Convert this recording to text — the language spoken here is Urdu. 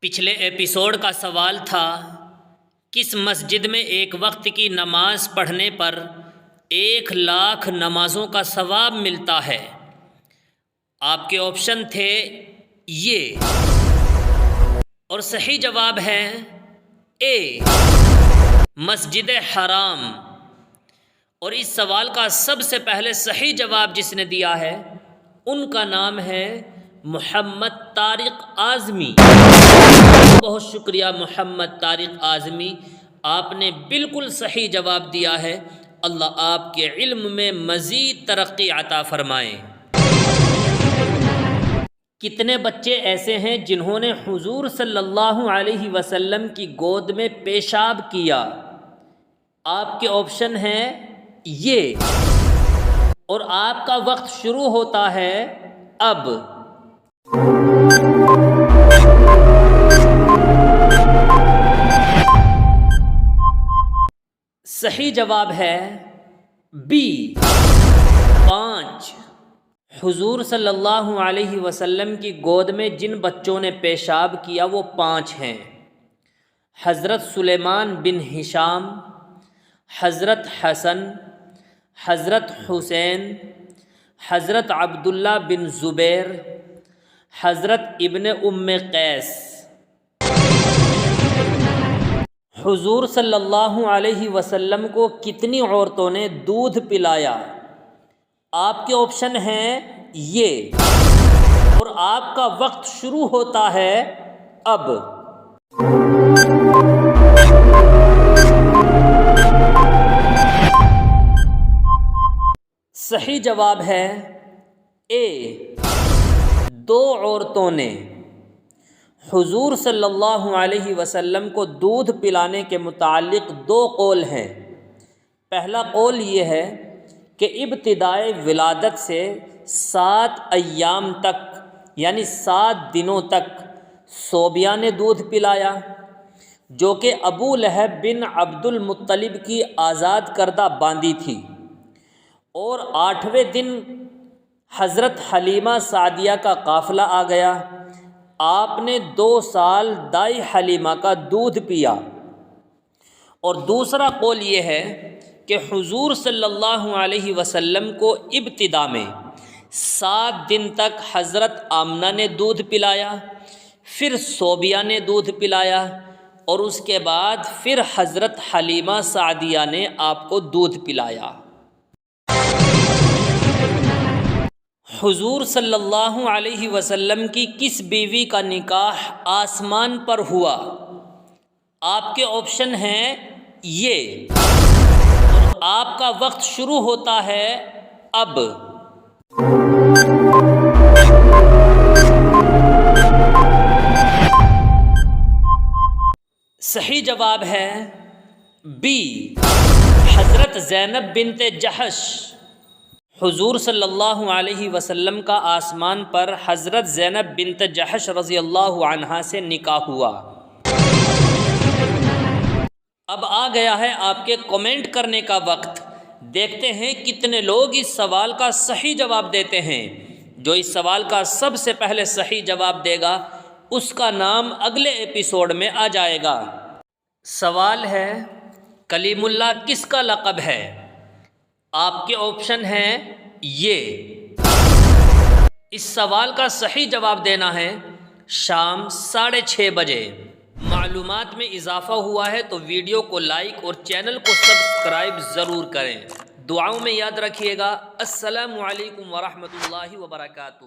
پچھلے ایپیسوڈ کا سوال تھا کس مسجد میں ایک وقت کی نماز پڑھنے پر 1,00,000 نمازوں کا ثواب ملتا ہے؟ آپ کے آپشن تھے یہ، اور صحیح جواب ہے اے، مسجد حرام۔ اور اس سوال کا سب سے پہلے صحیح جواب جس نے دیا ہے ان کا نام ہے محمد طارق اعظمی۔ بہت شکریہ محمد طارق اعظمی، آپ نے بالکل صحیح جواب دیا ہے۔ اللہ آپ کے علم میں مزید ترقی عطا فرمائے۔ کتنے بچے ایسے ہیں جنہوں نے حضور صلی اللہ علیہ وسلم کی گود میں پیشاب کیا؟ آپ کے آپشن ہیں یہ، اور آپ کا وقت شروع ہوتا ہے اب۔ صحیح جواب ہے بی، 5۔ حضور صلی اللہ علیہ وسلم کی گود میں جن بچوں نے پیشاب کیا وہ 5 ہیں: حضرت سلیمان بن ہشام، حضرت حسن، حضرت حسین، حضرت عبداللہ بن زبیر، حضرت ابن ام قیس۔ حضور صلی اللہ علیہ وسلم کو کتنی عورتوں نے دودھ پلایا؟ آپ کے آپشن ہیں یہ، اور آپ کا وقت شروع ہوتا ہے اب۔ صحیح جواب ہے اے، 2 عورتوں نے۔ حضور صلی اللہ علیہ وسلم کو دودھ پلانے کے متعلق 2 قول ہیں۔ پہلا قول یہ ہے کہ ابتدائے ولادت سے 7 ایام تک یعنی 7 دنوں تک صوبیہ نے دودھ پلایا، جو کہ ابو لہب بن عبد المطلب کی آزاد کردہ باندی تھی، اور 8ویں دن حضرت حلیمہ سعدیہ کا قافلہ آ گیا، آپ نے 2 سال دائی حلیمہ کا دودھ پیا۔ اور دوسرا قول یہ ہے کہ حضور صلی اللہ علیہ وسلم کو ابتدا میں 7 دن تک حضرت آمنہ نے دودھ پلایا، پھر صوبیہ نے دودھ پلایا، اور اس کے بعد پھر حضرت حلیمہ سعدیہ نے آپ کو دودھ پلایا۔ حضور صلی اللہ علیہ وسلم کی کس بیوی کا نکاح آسمان پر ہوا؟ آپ کے آپشن ہیں یہ، اور آپ کا وقت شروع ہوتا ہے اب۔ صحیح جواب ہے بی، حضرت زینب بنت جحش۔ حضور صلی اللہ علیہ وسلم کا آسمان پر حضرت زینب بنت جحش رضی اللہ عنہا سے نکاح ہوا۔ اب آ گیا ہے آپ کے کمنٹ کرنے کا وقت۔ دیکھتے ہیں کتنے لوگ اس سوال کا صحیح جواب دیتے ہیں۔ جو اس سوال کا سب سے پہلے صحیح جواب دے گا اس کا نام اگلے ایپیسوڈ میں آ جائے گا۔ سوال ہے کلیم اللہ کس کا لقب ہے؟ آپ کے آپشن ہیں یہ۔ اس سوال کا صحیح جواب دینا ہے شام 6:30 بجے۔ معلومات میں اضافہ ہوا ہے تو ویڈیو کو لائک اور چینل کو سبسکرائب ضرور کریں۔ دعاؤں میں یاد رکھیے گا۔ السلام علیکم ورحمۃ اللہ وبرکاتہ۔